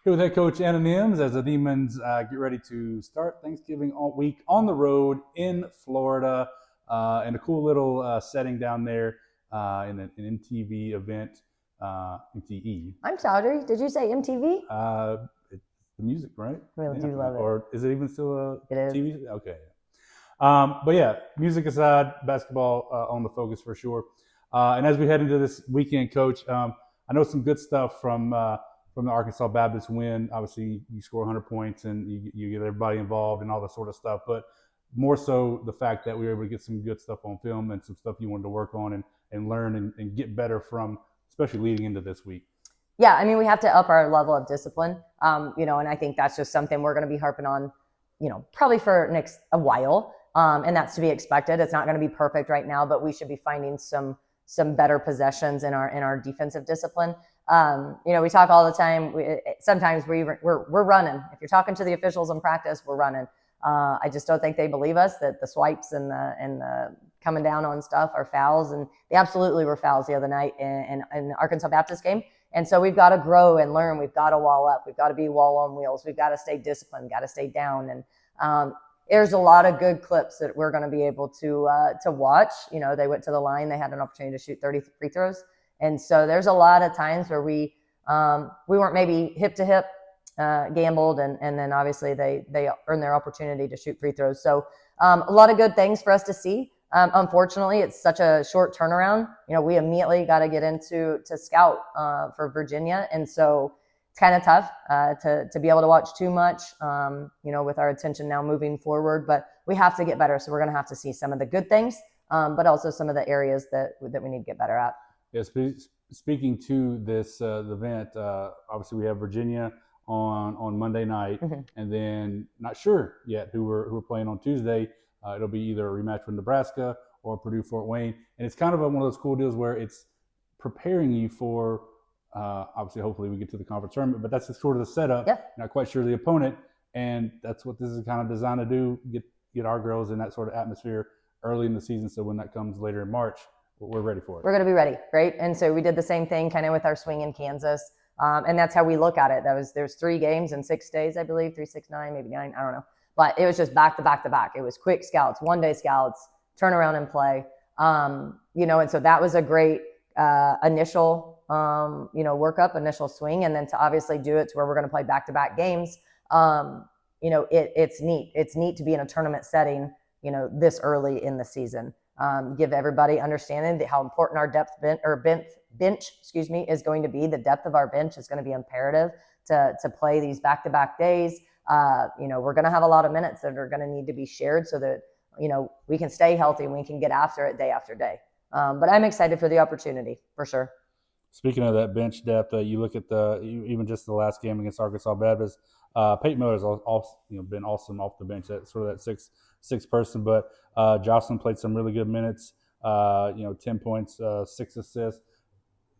Here with head coach Anna Nimz as the Demons get ready to start Thanksgiving week on the road in Florida in a cool little setting down there in an MTV event, MTE. I'm sorry, did you say MTV? It's the music, right? Really do love it. Or is it even still a It is. TV? Okay. But yeah, music aside, basketball on the focus for sure. And as we head into this weekend, Coach, I know some good stuff from the Arkansas Baptist win. Obviously, you score 100 points and you get everybody involved and all that sort of stuff. But more so the fact that we were able to get some good stuff on film and some stuff you wanted to work on and learn and get better from, especially leading into this week. Yeah, I mean, we have to up our level of discipline, and I think that's just something we're going to be harping on, probably for a while. And that's to be expected. It's not going to be perfect right now, but we should be finding some better possessions in our defensive discipline. We talk all the time. Sometimes we're running. If you're talking to the officials in practice, we're running. I just don't think they believe us that the swipes and the coming down on stuff are fouls, and they absolutely were fouls the other night in the Arkansas Baptist game. And so we've got to grow and learn. We've got to wall up. We've got to be wall on wheels. We've got to stay disciplined. Got to stay down. And there's a lot of good clips that we're going to be able to watch. They went to the line. They had an opportunity to shoot 30 free throws. And so there's a lot of times where we weren't maybe hip to hip, gambled, and then obviously they earned their opportunity to shoot free throws. So a lot of good things for us to see. Unfortunately, it's such a short turnaround. We immediately got to get into scout for Virginia, and so it's kind of tough to be able to watch too much. With our attention now moving forward, but we have to get better. So we're going to have to see some of the good things, but also some of the areas that we need to get better at. Yes, speaking to this event, obviously we have Virginia on Monday night, and then not sure yet who we're playing on Tuesday. It'll be either a rematch with Nebraska or Purdue Fort Wayne, and it's kind of one of those cool deals where it's preparing you for obviously hopefully we get to the conference tournament, but that's sort of the setup. Yeah. Not quite sure the opponent, and that's what this is kind of designed to do: get our girls in that sort of atmosphere early in the season, so when that comes later in March, we're ready for it. We're going to be ready, right? And so we did the same thing kind of with our swing in Kansas. And that's how we look at it. There's 3 games in 6 days, I believe, 3, 6, 9, maybe 9, I don't know. But it was just back to back to back. It was quick scouts, 1-day scouts, turn around and play. And so that was a great initial, workup, initial swing. And then to obviously do it to where we're going to play back to back games, it's neat. It's neat to be in a tournament setting, this early in the season. Give everybody understanding how important our bench is going to be. The depth of our bench is going to be imperative to play these back-to-back days. We're going to have a lot of minutes that are going to need to be shared so that, we can stay healthy and we can get after it day after day. But I'm excited for the opportunity for sure. Speaking of that bench depth, you look at even just the last game against Arkansas Baptist. Peyton Miller's been awesome off the bench. That sort of that six person, but Jocelyn played some really good minutes. 10 points, 6 assists.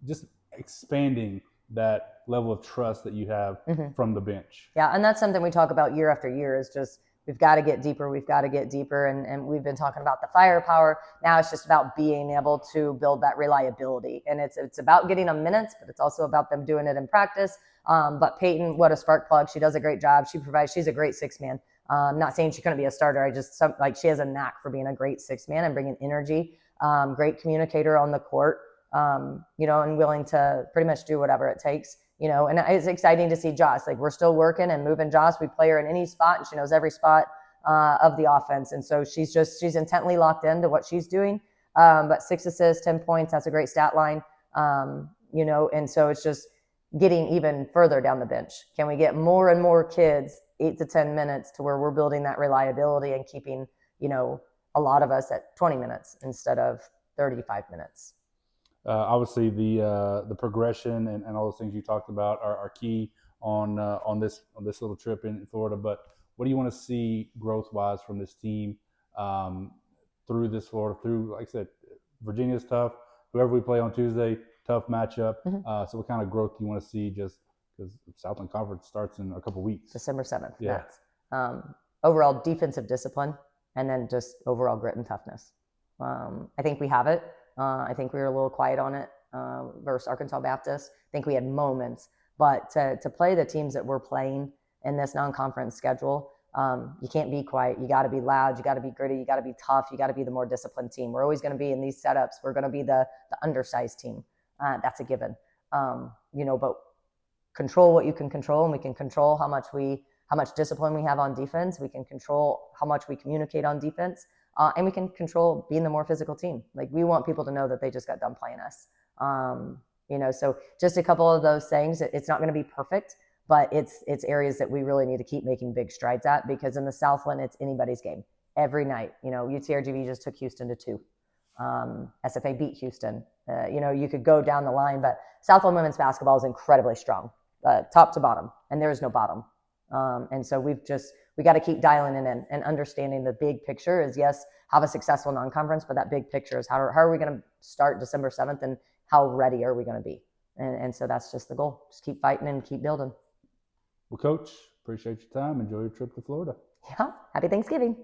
Just expanding that level of trust that you have from the bench. Yeah, and that's something we talk about year after year. Is just we've got to get deeper. We've got to get deeper, and we've been talking about the firepower. Now it's just about being able to build that reliability, and it's about getting them minutes, but it's also about them doing it in practice. But Peyton, what a spark plug! She does a great job. She's a great 6-man. I'm not saying she couldn't be a starter. She has a knack for being a great 6-man and bringing energy. Great communicator on the court. And willing to pretty much do whatever it takes. And it's exciting to see Joss. Like, we're still working and moving Joss. We play her in any spot, and she knows every spot of the offense. And so she's intently locked into what she's doing. But 6 assists, 10 points, that's a great stat line. And so it's just getting even further down the bench. Can we get more and more kids 8 to 10 minutes to where we're building that reliability and keeping, a lot of us at 20 minutes instead of 35 minutes? Obviously, the progression and all those things you talked about are key on this little trip in Florida. But what do you want to see growth-wise from this team through this Florida? Through, like I said, Virginia's tough. Whoever we play on Tuesday, tough matchup. So what kind of growth do you want to see? Just because Southland Conference starts in a couple weeks. December 7th. Yeah. Overall defensive discipline, and then just overall grit and toughness. I think we have it. I think we were a little quiet on it versus Arkansas Baptist. I think we had moments, But to play the teams that we're playing in this non-conference schedule, you can't be quiet. You got to be loud. You got to be gritty. You got to be tough. You got to be the more disciplined team. We're always going to be in these setups. We're going to be the undersized team. That's a given. But control what you can control, and we can control how much discipline we have on defense. We can control how much we communicate on defense, and we can control being the more physical team. Like, we want people to know that they just got done playing us. So just a couple of those things. It's not going to be perfect, but it's areas that we really need to keep making big strides at, because in the Southland, it's anybody's game every night. UTRGV just took Houston to 2. SFA beat Houston. You could go down the line, but Southland women's basketball is incredibly strong, top to bottom, and there is no bottom. And so we got to keep dialing it in and understanding the big picture is, yes, have a successful non-conference, but that big picture is how are we going to start December 7th, and how ready are we going to be? And so that's just the goal. Just keep fighting and keep building. Well, Coach, appreciate your time. Enjoy your trip to Florida. Yeah. Happy Thanksgiving.